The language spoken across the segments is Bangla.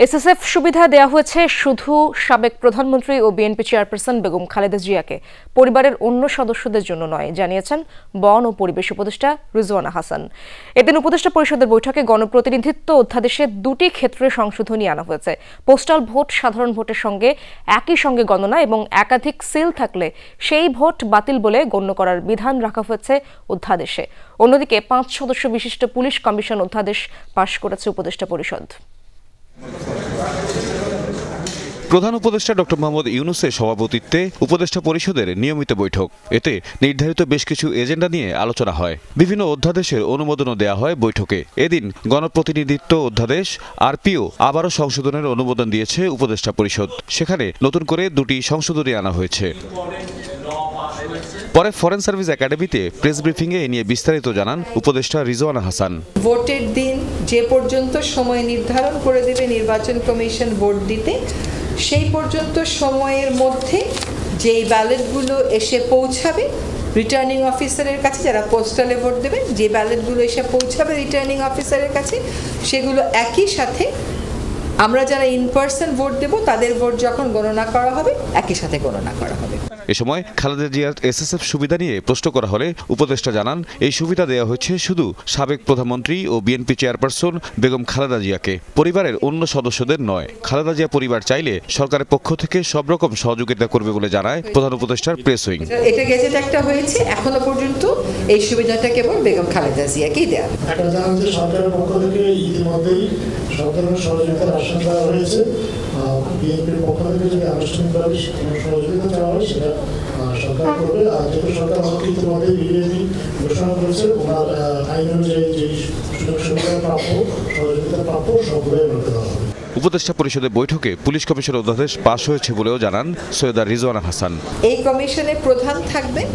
এসএসএফ সুবিধা দেয়া হয়েছে শুধু সাবেক প্রধানমন্ত্রী ও বিএনপি চেয়ারপারসন বেগম খালেদা জিয়াকে, পরিবারের অন্য সদস্যদের জন্য নয়, জানিয়েছেন বন ও পরিবেশ উপদেষ্টা রিজওয়ানা হাসান। এদিন উপদেষ্টা পরিষদের বৈঠকে গণপ্রতিনিধিত্ব অধ্যাদেশে দুটি ক্ষেত্রে সংশোধনী আনা হয়েছে। পোস্টাল ভোট সাধারণ ভোটের সঙ্গে একই সঙ্গে গণনা এবং একাধিক সিল থাকলে সেই ভোট বাতিল বলে গণ্য করার বিধান রাখা হয়েছে অধ্যাদেশে। অন্যদিকে 5 সদস্য বিশিষ্ট পুলিশ কমিশন অধ্যাদেশ পাশ করেছে উপদেষ্টা পরিষদ। প্রধান উপদেষ্টা ডক্টর মোহাম্মদ ইউনূসের সভাপতিত্বে উপদেষ্টা পরিষদের নিয়মিত বৈঠক। এতে নির্ধারিত বেশ কিছু এজেন্ডা নিয়ে আলোচনা হয়। বিভিন্ন অধ্যাদেশের অনুমোদনও দেওয়া হয় বৈঠকে। এদিন গণপ্রতিনিধিত্ব অধ্যাদেশ আরপিও আবারও সংশোধনের অনুমোদন দিয়েছে উপদেষ্টা পরিষদ। সেখানে নতুন করে দুটি সংশোধনী আনা হয়েছে। পরে ফরেন সার্ভিস একাডেমিতে প্রেস ব্রিফিংয়ে এ নিয়ে বিস্তারিত জানান উপদেষ্টা রিজওয়ানা হাসান। ভোটের দিন যে পর্যন্ত সময় নির্ধারণ করে দেবে নির্বাচন কমিশন ভোট দিতে, সেই পর্যন্ত সময়ের মধ্যে যেই ব্যালটগুলো এসে পৌঁছাবে রিটার্নিং অফিসারের কাছে, যারা পোস্টালে ভোট দেবেন, যে ব্যালটগুলো এসে পৌঁছাবে রিটার্নিং অফিসারের কাছে, সেগুলো একই সাথে আমরা যারা ইন পার্সন ভোট দেব তাদের ভোট যখন গণনা করা হবে একই সাথে গণনা করা হবে। এ সময় খালেদা জিয়ার এসএসএফ সুবিধা নিয়ে প্রশ্ন করা হলে উপদেষ্টা জানান, এই সুবিধা দেওয়া হয়েছে শুধু সাবেক প্রধানমন্ত্রী ও বিএনপি চেয়ারপারসন বেগম খালেদা জিয়াকে, পরিবারের অন্য সদস্যদের নয়। খালেদা জিয়া পরিবার চাইলে সরকারের পক্ষ থেকে সব রকম সহযোগিতা করবে বলে জানায় প্রধান উপদেষ্টার প্রেস উইং। এটা গেজেট একটা হয়েছে, এখনো পর্যন্ত এই সুবিধাটা কেবল বেগম খালেদা জিয়াকেই দেওয়া। একটা জানা যে সরকারের পক্ষ থেকে ইতিমধ্যেই সরকারের সহযোগিতার আশ্বাস দেওয়া হয়েছে। বিএনপির পক্ষ থেকে যদি আনুষ্ঠানিকভাবে সহযোগিতা চাওয়া হয় সেটা সরকার করবে। আর যেহেতু সরকার আমাকে ইতিমধ্যে বিএনপি ঘোষণা করেছে ওনার আইন অনুযায়ী যে সুযোগ সুবিধা প্রাপ্য সহযোগিতা প্রাপ্য সবগুলোই আমাকে দেওয়া হবে। উপদেষ্টা পরিষদের বৈঠকে পুলিশ কমিশনের অধ্যাদেশ পাশ হয়েছে বলেও জানান সৈয়দা রিজওয়ানা হাসান। এই কমিশনের প্রধান থাকবেন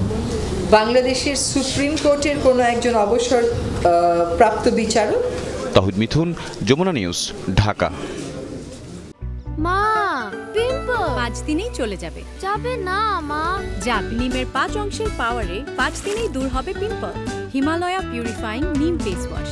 বাংলাদেশের সুপ্রিম কোর্টের কোনো একজন অবসর প্রাপ্ত বিচারক। তাহিদ মিথুন, যমুনা নিউজ, ঢাকা। মা, পিম্পল 5 দিনেই চলে যাবে। যাবে না মা। যাবে। নিমের 5 অংশের পাওয়ারে 5 দিনেই দূর হবে পিম্পল। হিমালয়া পিউরিফাইং নিম ফেস ওয়াশ।